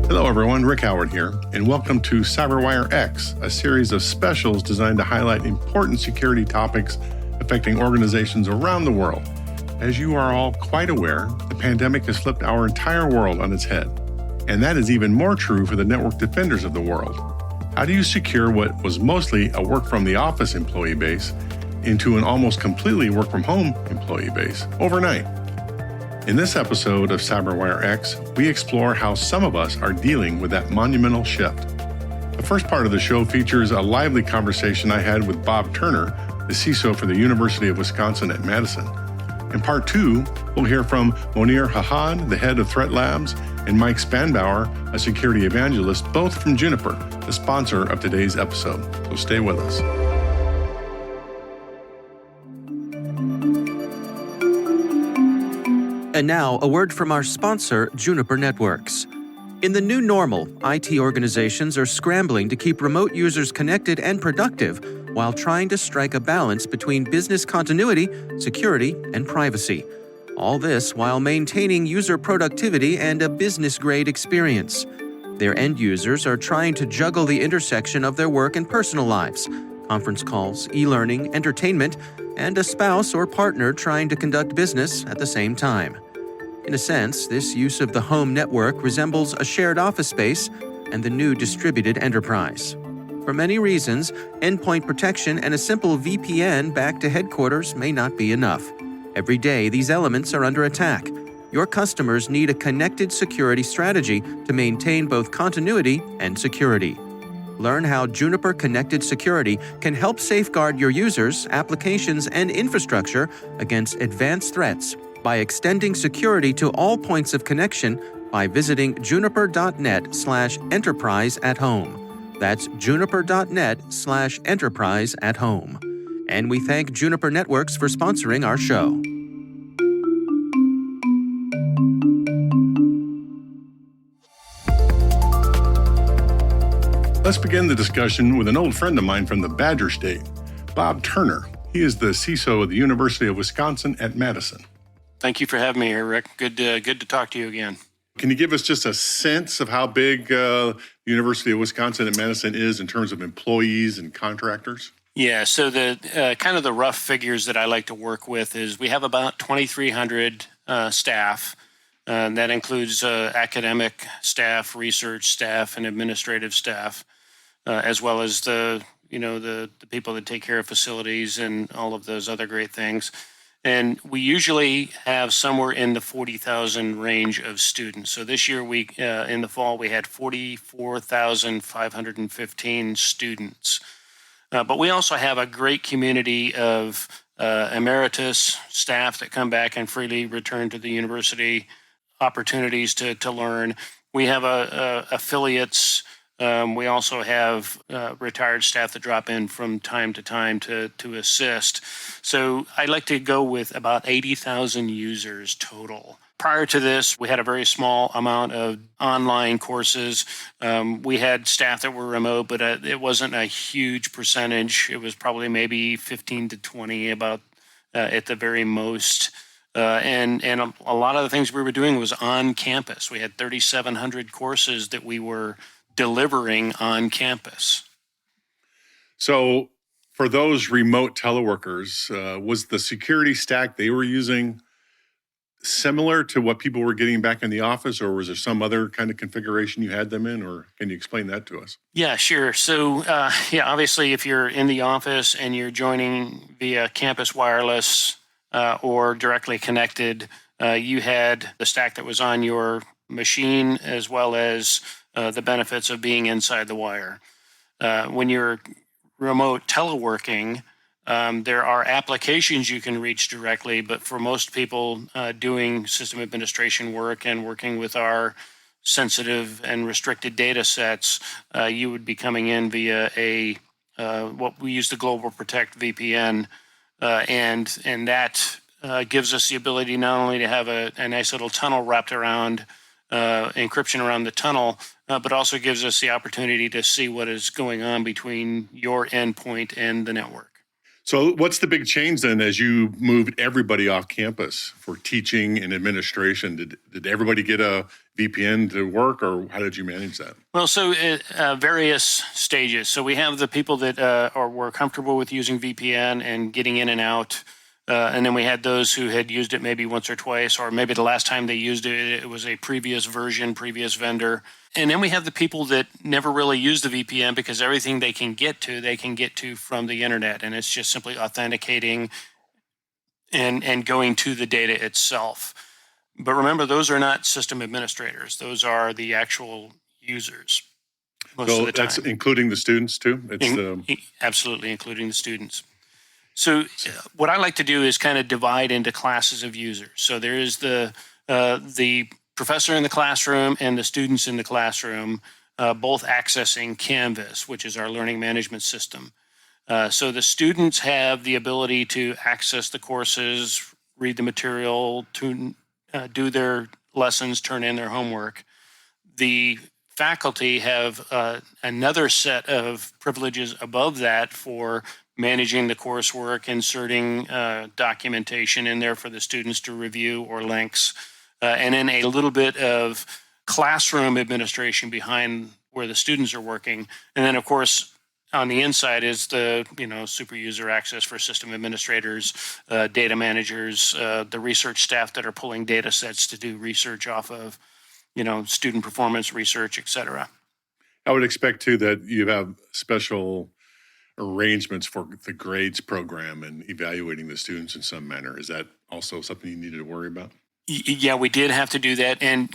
Hello everyone, Rick Howard here, and welcome to CyberWire X, a series of specials designed to highlight important security topics affecting organizations around the world. As you are all quite aware, the pandemic has flipped our entire world on its head, and that is even more true for the network defenders of the world. How do you secure what was mostly a work-from-the-office employee base into an almost completely work-from-home employee base overnight? In this episode of CyberWire X, we explore how some of us are dealing with that monumental shift. The first part of the show features a lively conversation I had with Bob Turner, the CISO for the University of Wisconsin at Madison. In part two, we'll hear from Monir Hahad, the head of Threat Labs, and Mike Spanbauer, a security evangelist, both from Juniper, the sponsor of today's episode. So stay with us. And now, a word from our sponsor, Juniper Networks. In the new normal, IT organizations are scrambling to keep remote users connected and productive while trying to strike a balance between business continuity, security, and privacy. All this while maintaining user productivity and a business-grade experience. Their end users are trying to juggle the intersection of their work and personal lives, conference calls, e-learning, entertainment, and a spouse or partner trying to conduct business at the same time. In a sense, this use of the home network resembles a shared office space and the new distributed enterprise. For many reasons, endpoint protection and a simple VPN back to headquarters may not be enough. Every day, these elements are under attack. Your customers need a connected security strategy to maintain both continuity and security. Learn how Juniper Connected Security can help safeguard your users, applications, and infrastructure against advanced threats by extending security to all points of connection by visiting juniper.net/enterprise@home. That's juniper.net/enterprise@home. And we thank Juniper Networks for sponsoring our show. Let's begin the discussion with an old friend of mine from the Badger State, Bob Turner. He is the CISO of the University of Wisconsin at Madison. Thank you for having me here, Rick. Good to talk to you again. Can you give us just a sense of how big the University of Wisconsin at Madison is in terms of employees and contractors? Yeah, so the kind of the rough figures that I like to work with is we have about 2,300 staff. That includes academic staff, research staff, and administrative staff, as well as the people that take care of facilities and all of those other great things. And we usually have somewhere in the 40,000 range of students. So this year, in the fall, we had 44,515 students. But we also have a great community of emeritus staff that come back and freely return to the university, opportunities to learn. We have affiliates. We also have retired staff that drop in from time to time to assist. So I like to go with about 80,000 users total. Prior to this, we had a very small amount of online courses. We had staff that were remote, but it wasn't a huge percentage. It was probably maybe 15 to 20 about at the very most. And a lot of the things we were doing was on campus. We had 3,700 courses that we were delivering on campus. So for those remote teleworkers, was the security stack they were using similar to what people were getting back in the office, or was there some other kind of configuration you had them in, or can you explain that to us? Yeah, sure. So, obviously, if you're in the office and you're joining via campus wireless or directly connected, you had the stack that was on your machine as well as the benefits of being inside the wire. When you're remote teleworking, there are applications you can reach directly, but for most people doing system administration work and working with our sensitive and restricted data sets, you would be coming in via what we use the Global Protect VPN, and that gives us the ability not only to have a nice little tunnel wrapped around encryption around the tunnel, but also gives us the opportunity to see what is going on between your endpoint and the network. So what's the big change then as you moved everybody off campus for teaching and administration? Did everybody get a VPN to work, or how did you manage that? Well, so various stages. So we have the people that were comfortable with using VPN and getting in and out. And then we had those who had used it maybe once or twice, or maybe the last time they used it, it was a previous version, previous vendor. And then we have the people that never really use the VPN because everything they can get to from the internet. And it's just simply authenticating and going to the data itself. But remember, those are not system administrators. Those are the actual users most of the time. That's including the students too? Absolutely, including the students. So what I like to do is kind of divide into classes of users. So there is the professor in the classroom and the students in the classroom, both accessing Canvas, which is our learning management system. So the students have the ability to access the courses, read the material, to do their lessons, turn in their homework. The faculty have another set of privileges above that for managing the coursework, inserting documentation in there for the students to review or links, and then a little bit of classroom administration behind where the students are working. And then, of course, on the inside is the super user access for system administrators, data managers, the research staff that are pulling data sets to do research off of, student performance research, et cetera. I would expect too that you have special arrangements for the grades program and evaluating the students in some manner. Is that also something you needed to worry about? Yeah, we did have to do that. And,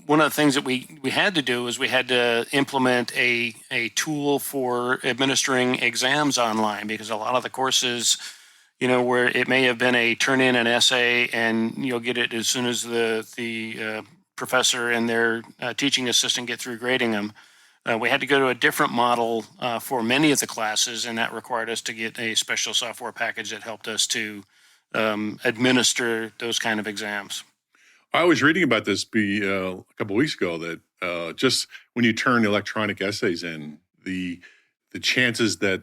one of the things that we had to do was we had to implement a tool for administering exams online, because a lot of the courses, where it may have been a turn in an essay and you'll get it as soon as the professor and their teaching assistant get through grading them. We had to go to a different model for many of the classes, and that required us to get a special software package that helped us to administer those kind of exams. I was reading about this a couple of weeks ago that just when you turn electronic essays in, the chances that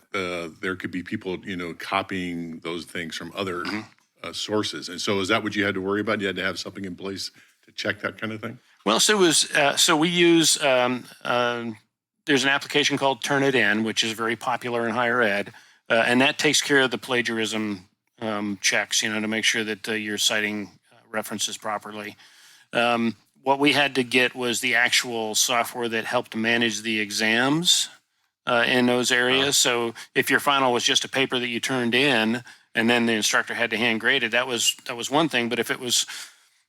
there could be people, copying those things from other sources. And so is that what you had to worry about? You had to have something in place to check that kind of thing? Well, so we use there's an application called Turnitin, which is very popular in higher ed, and that takes care of the plagiarism checks, to make sure that you're citing references properly. What we had to get was the actual software that helped manage the exams in those areas. So if your final was just a paper that you turned in and then the instructor had to hand grade it, that was one thing. But if it was,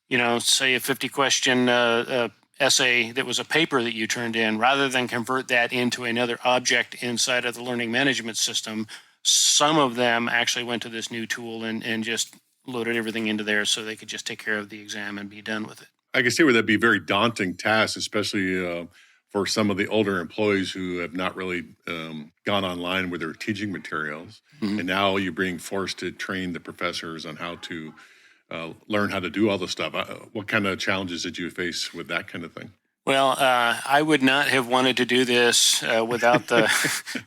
say a 50-question essay that was a paper that you turned in, rather than convert that into another object inside of the learning management system, some of them actually went to this new tool and just loaded everything into there so they could just take care of the exam and be done with it. I can see where that'd be a very daunting task, especially for some of the older employees who have not really gone online with their teaching materials. Mm-hmm. And now you're being forced to train the professors on how to learn how to do all the stuff. What kind of challenges did you face with that kind of thing? Well, I would not have wanted to do this without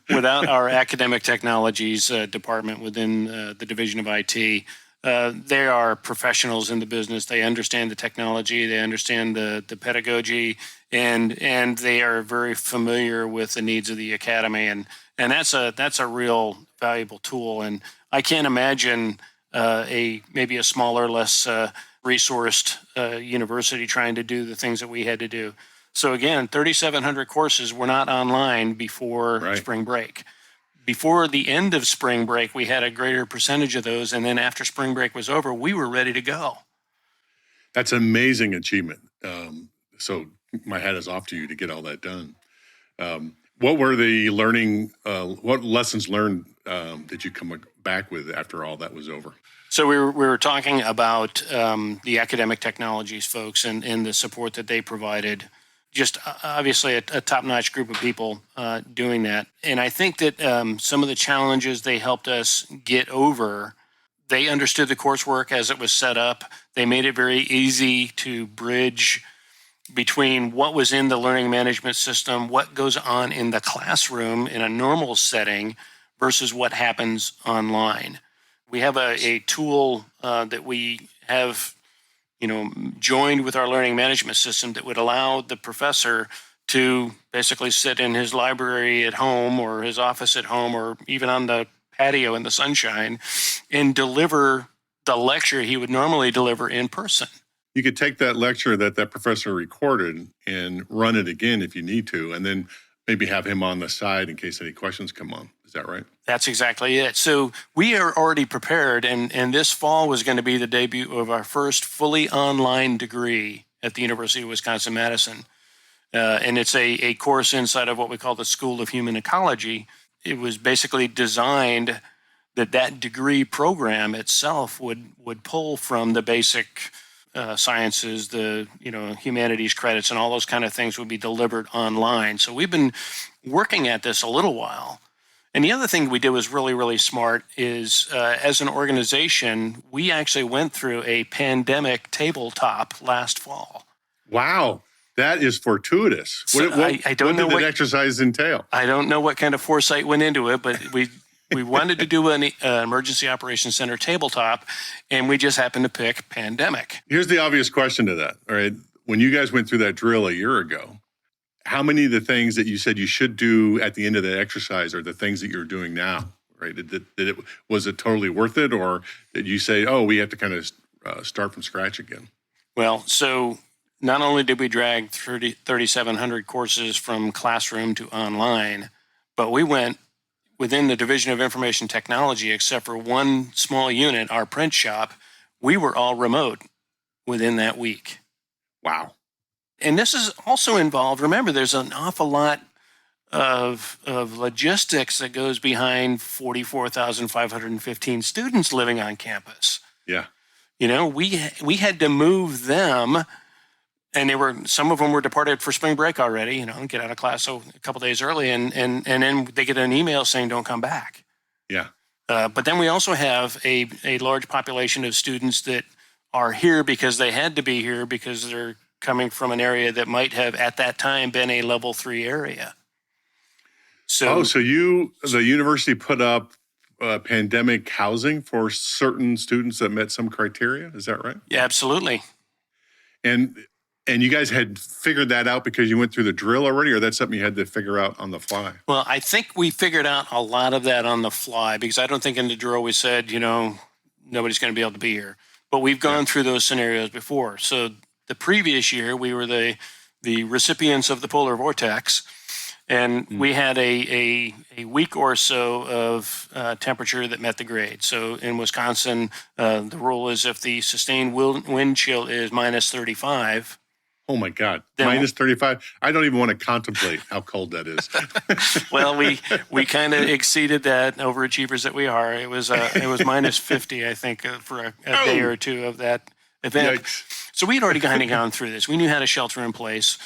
without our academic technologies department within the Division of IT. They are professionals in the business. They understand the technology. They understand the pedagogy, and they are very familiar with the needs of the academy. And that's a real valuable tool. And I can't imagine maybe a smaller, less resourced university trying to do the things that we had to do. So again, 3,700 courses were not online before spring break. Before the end of spring break, we had a greater percentage of those. And then after spring break was over, we were ready to go. That's an amazing achievement. So my hat is off to you to get all that done. What were the what lessons learned did you come back with after all that was over? So we were talking about the academic technologies folks and the support that they provided. Just obviously a top-notch group of people doing that. And I think that some of the challenges they helped us get over, they understood the coursework as it was set up. They made it very easy to bridge between what was in the learning management system, what goes on in the classroom in a normal setting versus what happens online. We have a tool that we have, joined with our learning management system that would allow the professor to basically sit in his library at home or his office at home or even on the patio in the sunshine and deliver the lecture he would normally deliver in person. You could take that lecture that professor recorded and run it again if you need to, and then maybe have him on the side in case any questions come on. Is that right? That's exactly it. So we are already prepared, and this fall was going to be the debut of our first fully online degree at the University of Wisconsin-Madison. And it's a course inside of what we call the School of Human Ecology. It was basically designed that degree program itself would pull from the basic sciences, the humanities credits, and all those kind of things would be delivered online. So we've been working at this a little while. And the other thing we did was really, really smart is as an organization, we actually went through a pandemic tabletop last fall. Wow. That is fortuitous. So what did that exercise entail? I don't know what kind of foresight went into it, but we wanted to do an emergency operations center tabletop, and we just happened to pick pandemic. Here's the obvious question to that. All right. When you guys went through that drill a year ago, how many of the things that you said you should do at the end of the exercise are the things that you're doing now? Right? Was it totally worth it, or did you say, oh, we have to kind of start from scratch again? Well, so not only did we drag 3,700 courses from classroom to online, but we went within the Division of Information Technology, except for one small unit, our print shop, we were all remote within that week. Wow. And this is also involved, remember, there's an awful lot of logistics that goes behind 44,515 students living on campus. Yeah. We had to move them, and some of them were departed for spring break already, get out of class a couple days early, and then they get an email saying don't come back. Yeah. But then we also have a large population of students that are here because they had to be here because they're coming from an area that might have at that time been a level 3 area. So the university put up pandemic housing for certain students that met some criteria. Is that right? Yeah, absolutely. And you guys had figured that out because you went through the drill already, or that's something you had to figure out on the fly? Well, I think we figured out a lot of that on the fly because I don't think in the drill we said, nobody's going to be able to be here. But we've gone through those scenarios before. So the previous year, we were the recipients of the polar vortex, and we had a week or so of temperature that met the grade. So in Wisconsin, the rule is if the sustained wind chill is minus 35. Oh my God, minus 35? I don't even want to contemplate how cold that is. Well, we kind of exceeded that, overachievers that we are. It was minus 50, I think, for a day or two of that event. Yikes. So we had already kind of gone through this. We knew how to shelter in place.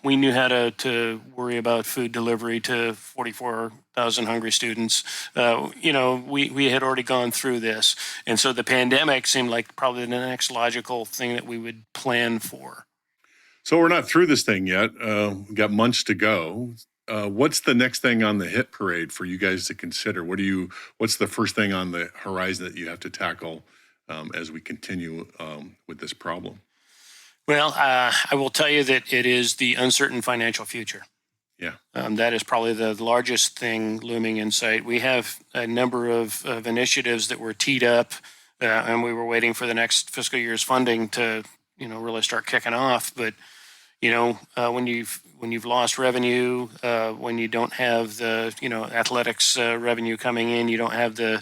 We knew how to worry about food delivery to 44,000 hungry students. We had already gone through this. And so the pandemic seemed like probably the next logical thing that we would plan for. So we're not through this thing yet. We've got months to go. What's the next thing on the hit parade for you guys to consider? What's the first thing on the horizon that you have to tackle as we continue with this problem? Well, I will tell you that it is the uncertain financial future. Yeah. That is probably the largest thing looming in sight. We have a number of initiatives that were teed up, and we were waiting for the next fiscal year's funding to, really start kicking off. But, when you've lost revenue, when you don't have the, athletics revenue coming in, you don't have the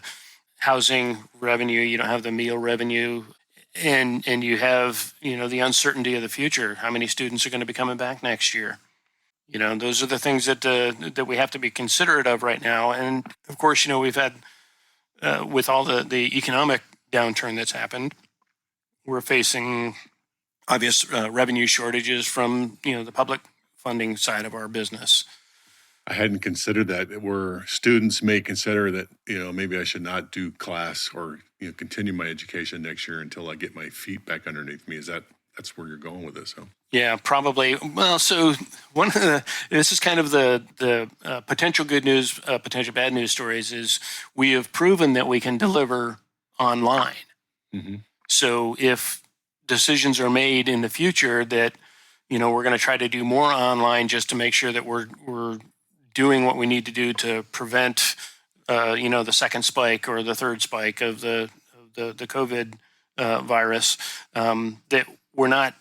housing revenue, you don't have the meal revenue, and you have, the uncertainty of the future. How many students are going to be coming back next year? Those are the things that we have to be considerate of right now. And of course, we've had, with all the economic downturn that's happened, we're facing obvious revenue shortages from, the public funding side of our business. I hadn't considered that, where students may consider that, maybe I should not do class or, continue my education next year until I get my feet back underneath me. That's where you're going with this, huh? Yeah, probably. Well, so this is kind of the potential good news, potential bad news stories is we have proven that we can deliver online. Mm-hmm. So if decisions are made in the future that, we're going to try to do more online just to make sure that we're doing what we need to do to prevent, the second spike or the third spike of the COVID virus, that we're not,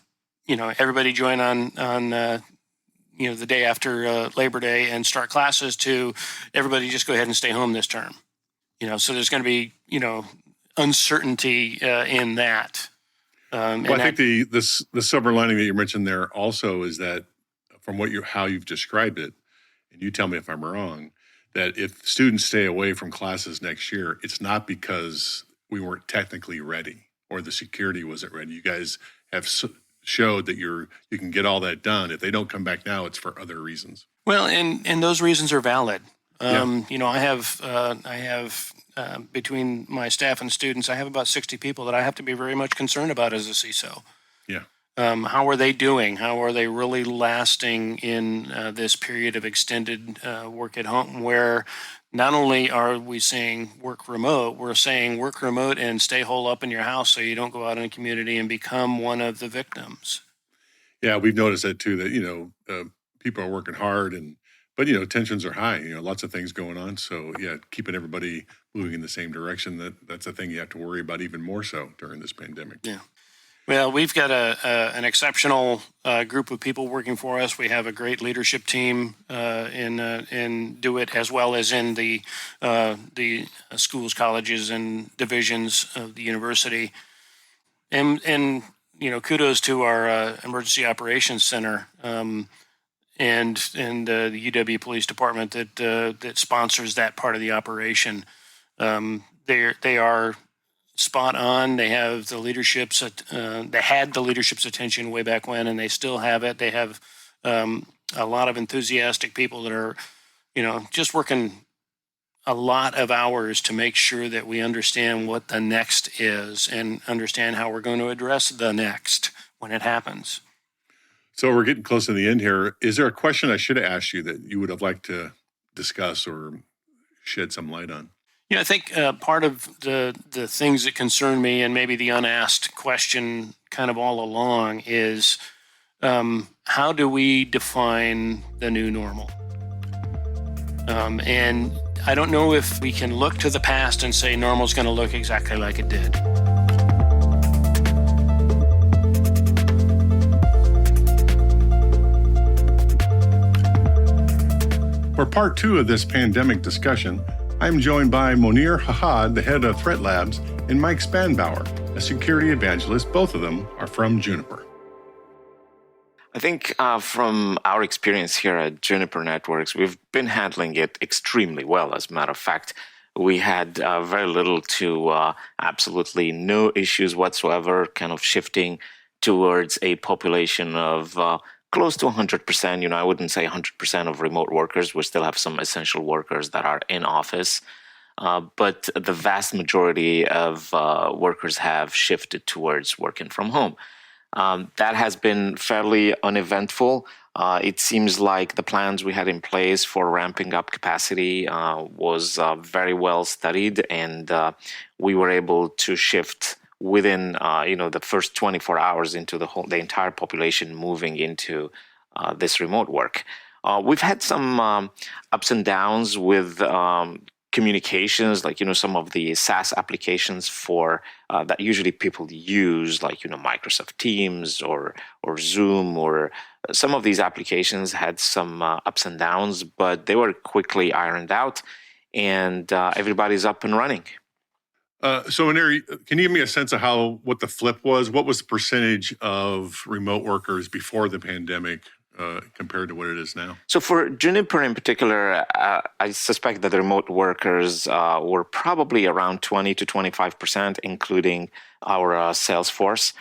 everybody join on the day after Labor Day and start classes to everybody just go ahead and stay home this term. So there's going to be, uncertainty in that. Well, I think the silver lining that you mentioned there also is that from how you've described it, and you tell me if I'm wrong, that if students stay away from classes next year, it's not because we weren't technically ready or the security wasn't ready. You guys have showed that you can get all that done. If they don't come back now, it's for other reasons. Well, and those reasons are valid. Yeah. I have between my staff and students, I have about 60 people that I have to be very much concerned about as a CISO. Yeah. How are they doing? How are they really lasting in this period of extended work at home, where not only are we saying work remote, we're saying work remote and stay holed up in your house so you don't go out in the community and become one of the victims. Yeah, we've noticed that too, that, people are working hard but tensions are high, lots of things going on. So yeah, keeping everybody moving in the same direction, that's a thing you have to worry about even more so during this pandemic. Yeah. Well, we've got an exceptional group of people working for us. We have a great leadership team in DeWitt, as well as in the schools, colleges, and divisions of the university. And kudos to our emergency operations center and the UW Police Department that sponsors that part of the operation. They are spot on. They have the leadership's. They had the leadership's attention way back when, and they still have it. They have a lot of enthusiastic people that are, just working a lot of hours to make sure that we understand what the next is and understand how we're going to address the next when it happens. So we're getting close to the end here. Is there a question I should have asked you that you would have liked to discuss or shed some light on? I think part of the things that concern me, and maybe the unasked question kind of all along, is how do we define the new normal? And I don't know if we can look to the past and say normal's going to look exactly like it did. For part 2 of this pandemic discussion, I'm joined by Monir Hahad, the head of Threat Labs, and Mike Spanbauer, a security evangelist. Both of them are from Juniper. I think from our experience here at Juniper Networks, we've been handling it extremely well. As a matter of fact, we had very little to absolutely no issues whatsoever, kind of shifting towards a population of close to 100%. I wouldn't say 100% of remote workers. We still have some essential workers that are in office. But the vast majority of workers have shifted towards working from home. That has been fairly uneventful. It seems like the plans we had in place for ramping up capacity was very well studied, and we were able to shift within the first 24 hours into the entire population moving into this remote work. We've had some ups and downs with communications, like some of the SaaS applications for that usually people use, like Microsoft Teams or Zoom, or some of these applications had some ups and downs, but they were quickly ironed out, and everybody's up and running. So, Monir, can you give me a sense of what the flip was? What was the percentage of remote workers before the pandemic compared to what it is now? So for Juniper in particular, I suspect that the remote workers were probably around 20 to 25%, including our sales force.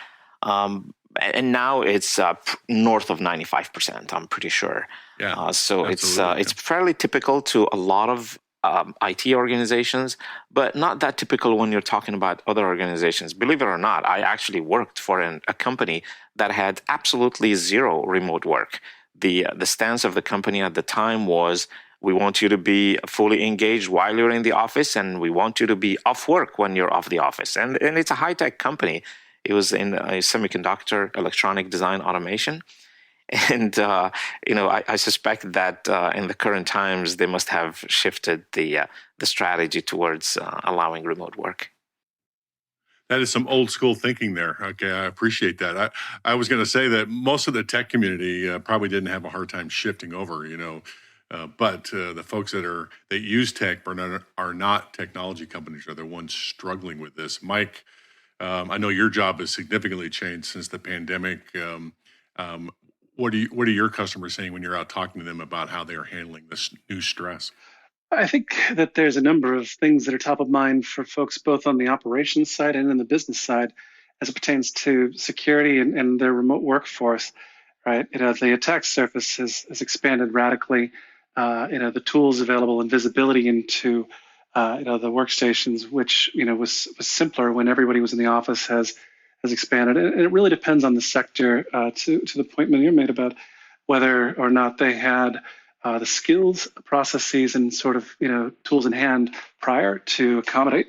And now it's north of 95%, I'm pretty sure. Yeah, so it's fairly typical to a lot of IT organizations, but not that typical when you're talking about other organizations. Believe it or not, I actually worked for a company that had absolutely zero remote work. The stance of the company at the time was, We want you to be fully engaged while you're in the office, and we want you to be off work when you're off the office. And it's a high-tech company. It was in a semiconductor, electronic design, automation. And, I suspect that in the current times, they must have shifted the strategy towards allowing remote work. That is some old school thinking there. Okay, I appreciate that. I was going to say that most of the tech community probably didn't have a hard time shifting over, but the folks that use tech but are not technology companies are the ones struggling with this. Mike, I know your job has significantly changed since the pandemic. What are your customers saying when you're out talking to them about how they are handling this new stress? I think that there's a number of things that are top of mind for folks both on the operations side and in the business side as it pertains to security and their remote workforce, right? The attack surface has expanded radically. The tools available and visibility into the workstations, which was simpler when everybody was in the office, has expanded. And it really depends on the sector to the point you made about whether or not they had the skills, processes, and sort of tools in hand prior to accommodate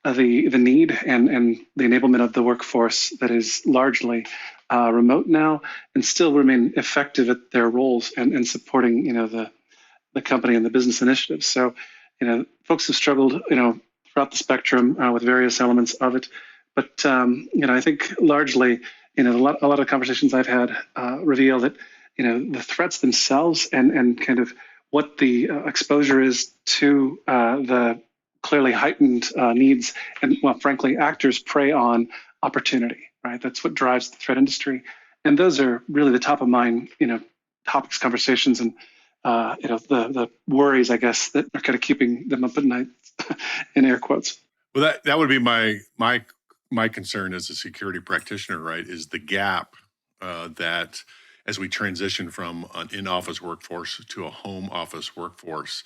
the need and the enablement of the workforce that is largely remote now and still remain effective at their roles and supporting the company and the business initiatives. So folks have struggled throughout the spectrum with various elements of it, but I think largely a lot of conversations I've had reveal that the threats themselves and kind of what the exposure is to the clearly heightened needs and, well, frankly, actors prey on opportunity, right? That's what drives the threat industry. And those are really the top of mind, topics, conversations, and, the worries, I guess, that are kind of keeping them up at night in air quotes. Well, that would be my concern as a security practitioner, right, is the gap that as we transition from an in-office workforce to a home office workforce.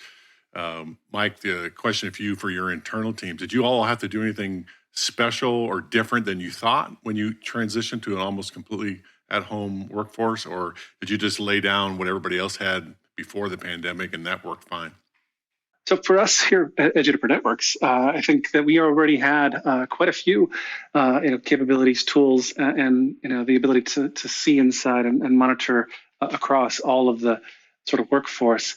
Mike, the question for you for your internal teams, did you all have to do anything special or different than you thought when you transitioned to an almost completely at-home workforce, or did you just lay down what everybody else had before the pandemic and that worked fine? So for us here at Juniper Networks, I think that we already had quite a few capabilities, tools, and the ability to see inside and monitor across all of the sort of workforce.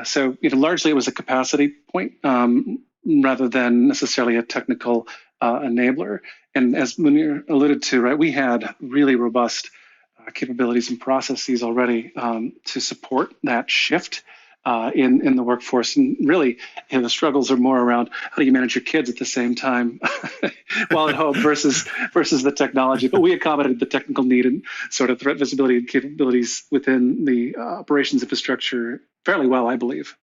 So largely it was a capacity point rather than necessarily a technical enabler. And as Munir alluded to, right, we had really robust capabilities and processes already to support that shift in the workforce. And really, the struggles are more around how do you manage your kids at the same time while at home versus the technology. But we accommodated the technical need and sort of threat visibility and capabilities within the operations infrastructure fairly well, I believe.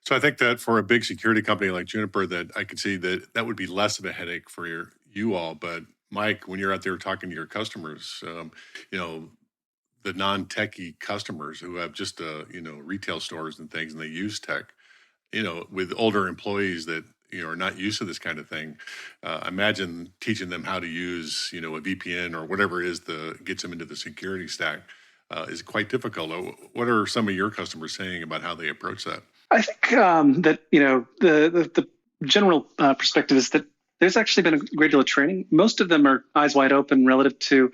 So I think that for a big security company like Juniper, that I could see that would be less of a headache for you all. But Mike, when you're out there talking to your customers, the non-techie customers who have just retail stores and things, and they use tech, with older employees that are not used to this kind of thing. Imagine teaching them how to use a VPN or whatever it is that gets them into the security stack is quite difficult. What are some of your customers saying about how they approach that? I think that the general perspective is that there's actually been a great deal of training. Most of them are eyes wide open relative to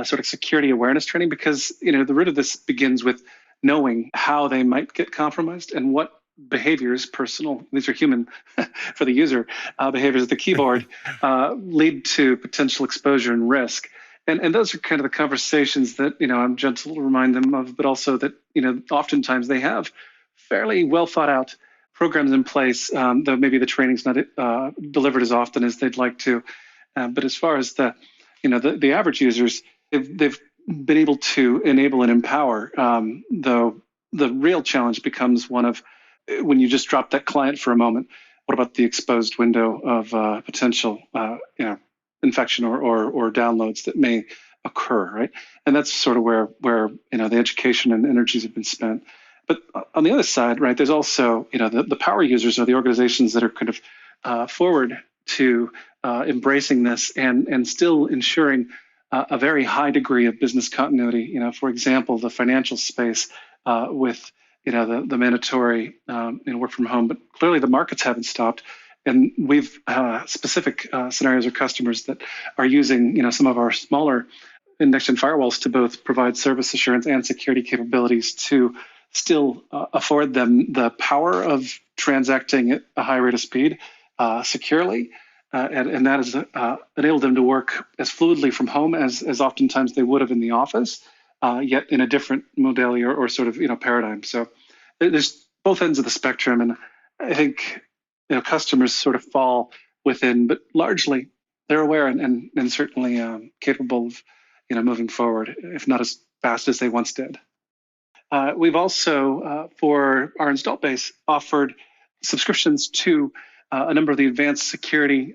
sort of security awareness training, because the root of this begins with knowing how they might get compromised and what behaviors, personal, these are human for the user, behaviors at the keyboard lead to potential exposure and risk. And those are kind of the conversations that I'm gentle to remind them of, but also that oftentimes they have fairly well thought out programs in place, though maybe the training's not delivered as often as they'd like to. But as far as the average users, they've been able to enable and empower, though the real challenge becomes one of when you just drop that client for a moment, what about the exposed window of potential infection or downloads that may occur, right? And that's sort of where the education and energies have been spent. But on the other side, right, there's also the power users are the organizations that are kind of forward to embracing this and still ensuring a very high degree of business continuity. For example, the financial space with the mandatory work from home. But clearly the markets haven't stopped. And we've specific scenarios or customers that are using some of our smaller next-gen firewalls to both provide service assurance and security capabilities to still afford them the power of transacting at a high rate of speed securely. And that has enabled them to work as fluidly from home as oftentimes they would have in the office, yet in a different modality or sort of paradigm. So there's both ends of the spectrum, and I think customers sort of fall within, but largely they're aware and certainly capable of moving forward, if not as fast as they once did. We've also, for our install base, offered subscriptions to a number of the advanced security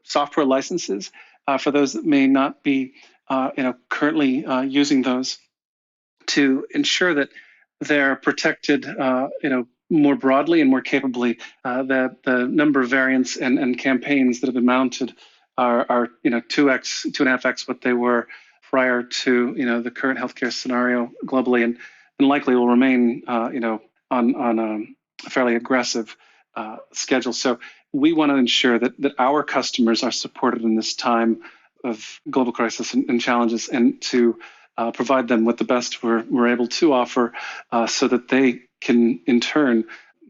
software licenses for those that may not be currently using those, to ensure that they're protected more broadly and more capably. That the number of variants and campaigns that have been mounted are 2.5x what they were prior to the current healthcare scenario globally, and likely will remain on a fairly aggressive schedule. So we want to ensure that our customers are supported in this time of global crisis and challenges, and to provide them with the best we're able to offer, so that they can in turn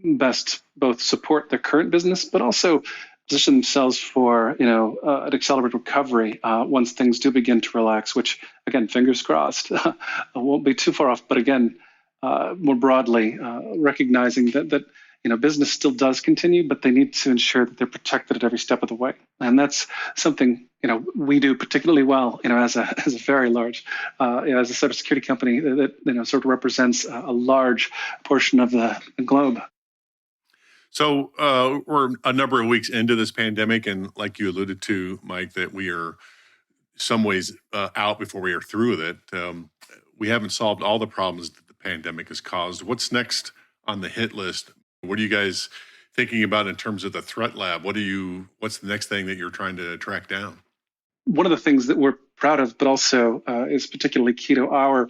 best both support their current business, but also position themselves for an accelerated recovery once things do begin to relax, which again, fingers crossed, won't be too far off. But again, more broadly, recognizing that business still does continue, but they need to ensure that they're protected at every step of the way. And that's something we do particularly well, as a very large, as a cybersecurity company that sort of represents a large portion of the globe. So we're a number of weeks into this pandemic, and like you alluded to, Mike, that we are some ways out before we are through with it. We haven't solved all the problems that the pandemic has caused. What's next on the hit list? What are you guys thinking about in terms of the threat lab? What's the next thing that you're trying to track down? One of the things that we're proud of, but also is particularly key to our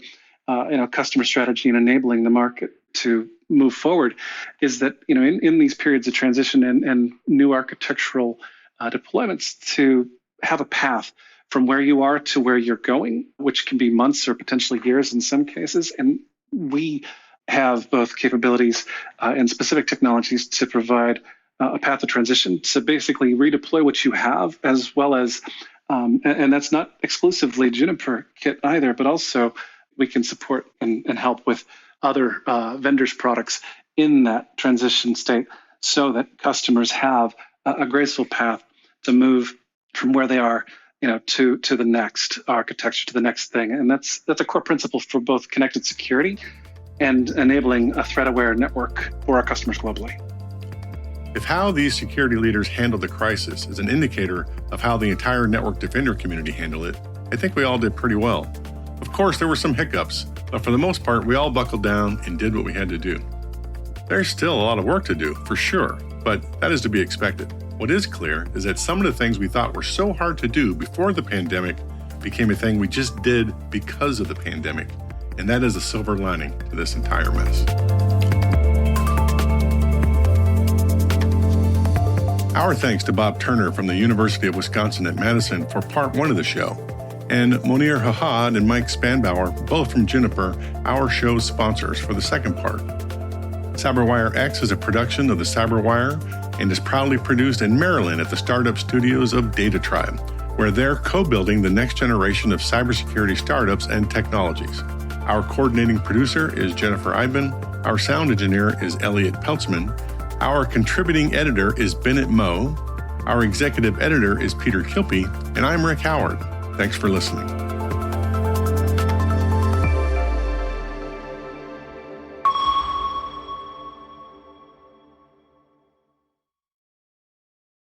customer strategy and enabling the market to move forward, is that in these periods of transition and new architectural deployments, to have a path from where you are to where you're going, which can be months or potentially years in some cases. And we have both capabilities and specific technologies to provide a path of transition, to basically redeploy what you have, as well as, and that's not exclusively Juniper kit either, but also we can support and help with other vendors' products in that transition state, so that customers have a graceful path to move from where they are to the next architecture, to the next thing. And that's a core principle for both connected security and enabling a threat-aware network for our customers globally. If how these security leaders handled the crisis is an indicator of how the entire network defender community handled it, I think we all did pretty well. Of course, there were some hiccups, but for the most part, we all buckled down and did what we had to do. There's still a lot of work to do, for sure, but that is to be expected. What is clear is that some of the things we thought were so hard to do before the pandemic became a thing we just did because of the pandemic. And that is a silver lining to this entire mess. Our thanks to Bob Turner from the University of Wisconsin at Madison for part one of the show, and Monir Hahad and Mike Spanbauer, both from Juniper, our show's sponsors, for the second part. CyberWire X is a production of the CyberWire and is proudly produced in Maryland at the startup studios of Data Tribe, where they're co-building the next generation of cybersecurity startups and technologies. Our coordinating producer is Jennifer Iben. Our sound engineer is Elliot Peltzman. Our contributing editor is Bennett Moe. Our executive editor is Peter Kilpie. And I'm Rick Howard. Thanks for listening.